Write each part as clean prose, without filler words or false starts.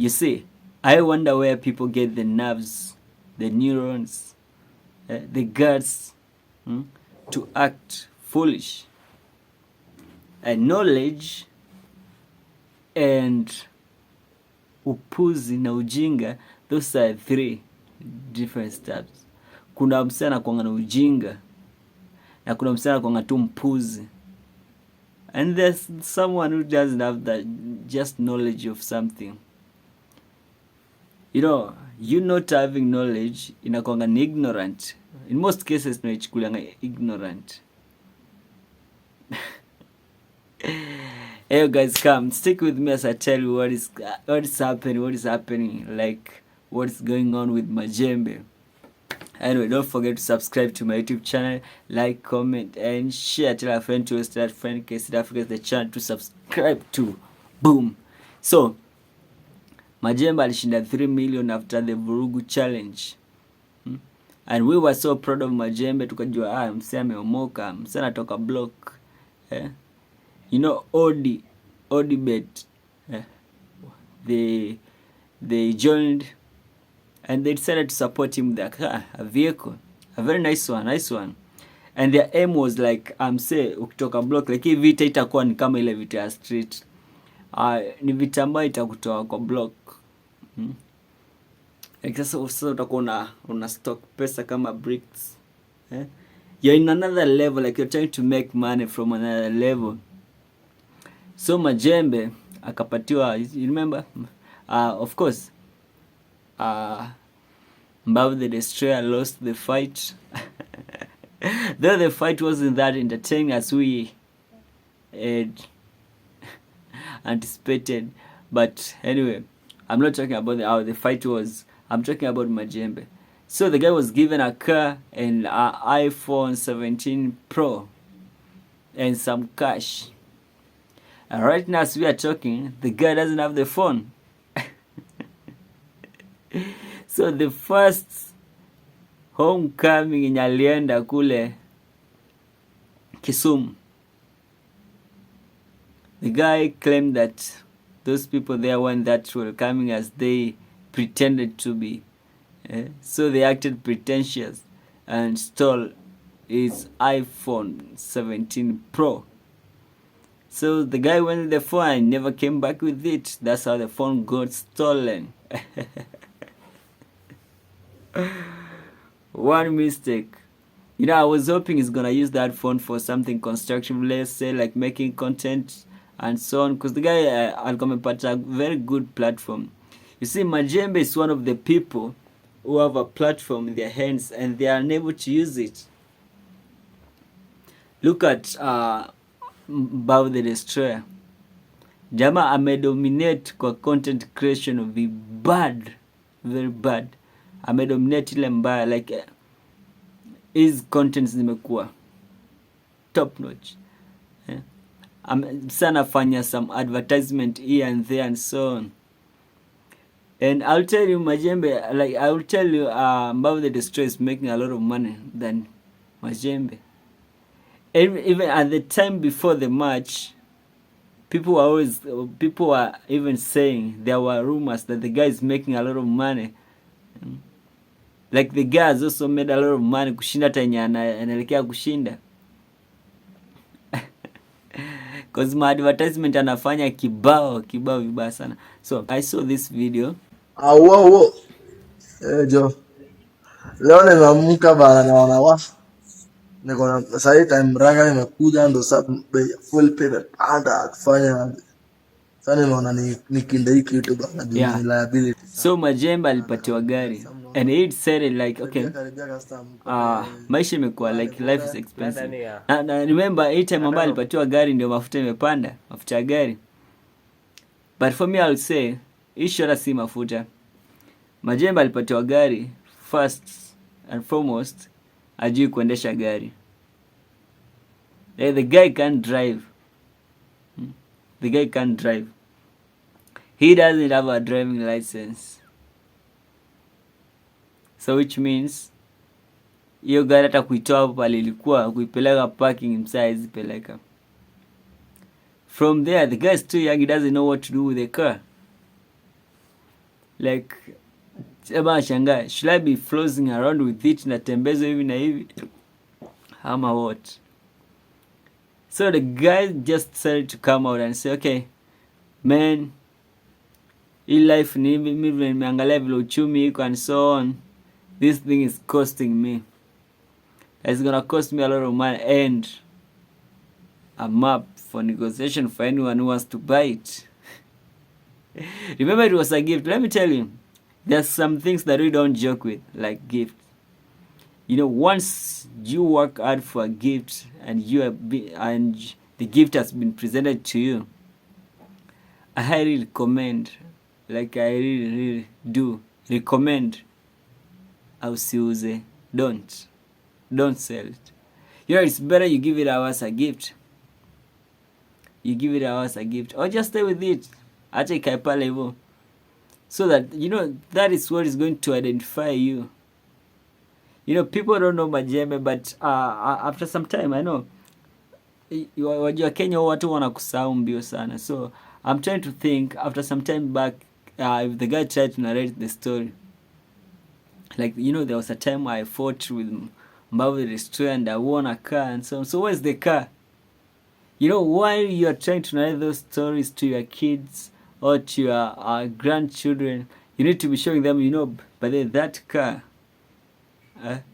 You see, I wonder where people get the nerves, the neurons, the guts to act foolish. And knowledge and upuzi na ujinga, those are 3 different steps. Kuna msee anakuanga na ujinga na kuna msee anakuanga tu mpuzi. And there's someone who doesn't have that just knowledge of something. You not having knowledge inakuanga ni ignorant. In most cases tunaichukulianga ignorant. Hey guys, come stick with me as I tell you what is happening, like what is going on with Majembe. Anyway, don't forget to subscribe to my YouTube channel, like, comment, and share. Tell a friend to that friend in case don't forget the channel to subscribe to. Boom. So Majembe alishinda 3 million after the Vurugu challenge. And we were so proud of Majembe, tukajua msee ameomoka, msee anatoka block. ODBet, they joined and they decided to support him with a vehicle, a very nice one. And their aim was like, say ukitoka block, like hii vita itakuwa ni kama ile vita ya street. Ni vita ambayo itakutoa kwa block. Like sasa utakuwa una stock pesa kama bricks. You're in another level, like you're trying to make money from another level. So Majembe akapatiwa, you remember? Of course, Mbao the Destroyer lost the fight. Though the fight wasn't that entertaining as we had anticipated. But anyway, I'm not talking about how the fight was. I'm talking about Majembe. So the guy was given a car and an iPhone 17 Pro and some cash. And right now as we are talking, the guy doesn't have the phone. So the first homecoming in alienda kule Kisumu, the guy claimed that those people there weren't that welcoming as they pretended to be. So they acted pretentious and stole his iPhone 17 Pro. So the guy went with the phone and never came back with it. That's how the phone got stolen. One mistake. I was hoping he's gonna use that phone for something constructive, let's say like making content and so on, because the guy alikuwa amepata a very good platform. You see, Majembe is one of the people who have a platform in their hands and they are unable to use it. Look at Mbao the Destroyer. Jama amedominate kwa content creation of the bad, very bad. Amedominate ile mbaya, like his contents zimekuwa top notch. Sana fanya some advertisement here and there and so on. And I'll tell you, Majembe, like I will tell you, Mbao the Destroyer is making a lot of money than Majembe. Even at the time before the match, people were even saying there were rumors that the guy is making a lot of money. Like the guy has also made a lot of money kushinda hata yenye anaelekea kushinda. Cause my advertisement anafanya kibao vibaya sana. So I saw this video. Wow. Jo. Leo nimeamka bana naona niko na sasa time ranga imekuja ndo sasa full pay panda kufanya sana nimeona nikinde hiki kitu bana Yeah. liability. So Majembe alipatiwa gari and he said it like, okay, maisha imekuwa like life is expensive. Na remember hii time ambayo alipatiwa gari ndio mafuta imepanda, mafuta ya gari. But for me I'll say hii shora si mafuta. Majembe alipatiwa gari, first and foremost ajui kuendesha gari. The guy can't drive. The guy can't drive. He doesn't have a driving license. So which means hiyo gari hata kuitoa hapo pale ilikuwa kuipeleka parking msaa hizi peleka. From there the guy is too young, he doesn't know what to do with the car. like eba shangaa, should I be flossing around with it, natembezo hivi na hivi ama what? So the guy just decided to come out and say, okay man, hii life ni mimi nimeangalia vile uchumi iko and so on, this thing is costing me, it's gonna cost me a lot of money, and I'm up for negotiation for anyone who wants to buy it. Remember, it was a gift. Let me tell you, there's some things that we don't joke with, like gift. You know, once you work hard for a gift and and the gift has been presented to you, I highly recommend, like I really do recommend, ausiuze, don't sell it. You know, it's better you give it out as a gift. You give it out as a gift, or just stay with it, acha ikae pale hivyo, so that you know that is what is going to identify you. You know, people don't know Majembe, but after some time, I know wajua Kenya watu wanakusahau mbio sana, so I'm trying to think after some time back, if the guy tried to narrate the story, like, you know, there was a time I fought with Mbavu the Destroyer and I won a car and so on. So where's the car? You know, while you are trying to narrate those stories to your kids or to your grandchildren, you need to be showing them, you know, but then that car,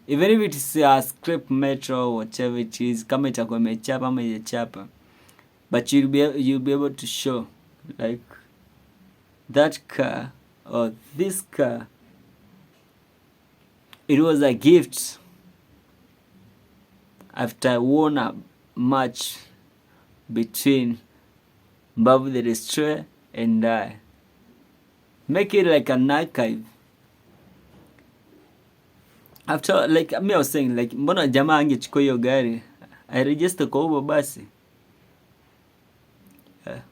even if it is a scrap metal or whatever it is, kama itakuwa imechapa ama ijachapa, but you'll be able to show, like, that car or this car, it was a gift after I won a match between Mbavu the Destroyer and I. Make it like an archive. After, like me, I was saying, like, mbona jamaa angechukua hiyo gari, I register kwa Uber basi.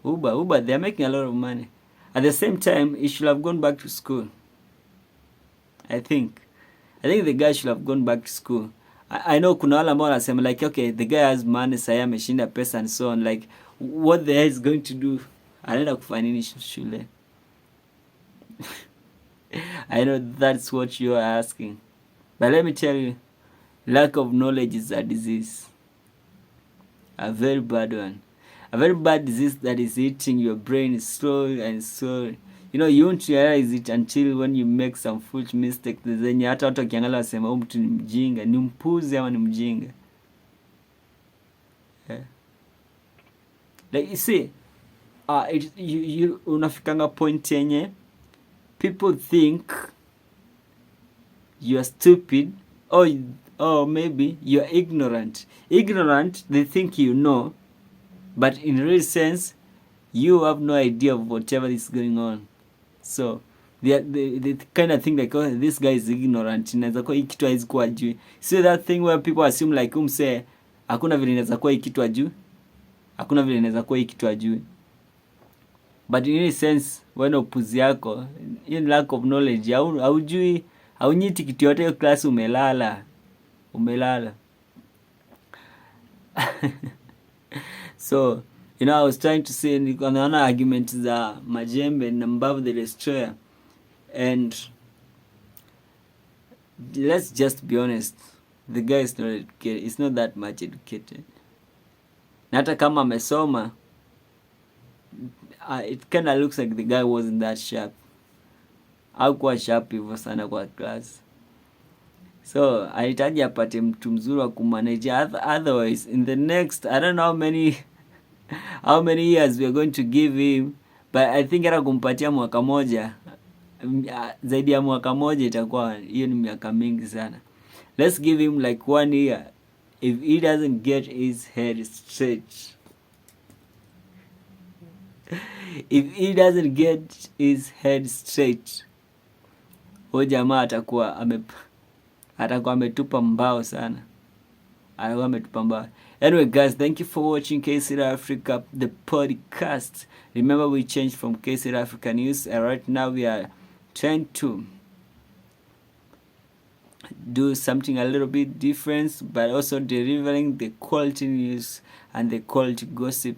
Uber, they are making a lot of money. At the same time, he should have gone back to school. I think the guy should have gone back to school. I know kuna wale ambao wanasema like, okay, the guy has money, sasa ameshinda pesa and so on, like what the hell is going to do? Anaenda kufanya nini shule? I know that's what you are asking, but let me tell you, lack of knowledge is a disease, a very bad one, a very bad disease that is eating your brain slowly and slowly. You know, you won't realize it until when you make some foolish mistakes zenye hata watu wakiangalia wasema huyu mtu ni mjinga, ni mpuzi ama ni mjinga. Like you see, you unafikanga point yenye people think you are stupid, or maybe you are ignorant. They think you know, but in real sense you have no idea of whatever is going on. So they kind of think like, oh, this guy is ignorant, inaweza kuwa hii kitu haizi kuwa juu. So that thing where people assume like, umse hakuna vile inaweza kuwa hii kitu ajui, hakuna vile inaweza kuwa hii kitu ajui. But in any sense, when upuzi yako, in lack of knowledge, haujui, haunyiti kitu yote, hiyo class umelala. So, you know, I was trying to say, naona argument za Majembe na Mbavu the Destroyer, and let's just be honest, the guy is not educated. It's not that much educated. Na hata kama amesoma, it kind of looks like the guy wasn't that sharp. Hakuwa sharp hivyo sana kwa class. So, anahitaji apate mtu mzuri wa kumanage. Otherwise, in the next, I don't know how many years we are going to give him, but I think hata kumpatia mwaka moja, zaidi ya mwaka moja itakuwa, hiyo ni miaka mingi sana. Let's give him like 1 year. If he doesn't get his head straight, huyo jamaa atakuwa ametupa mbao sana. Anyway guys, thank you for watching KCR Africa, the podcast. Remember, we changed from KCR Africa News, and right now we are trying to do something a little bit different, but also delivering the quality news and the quality gossip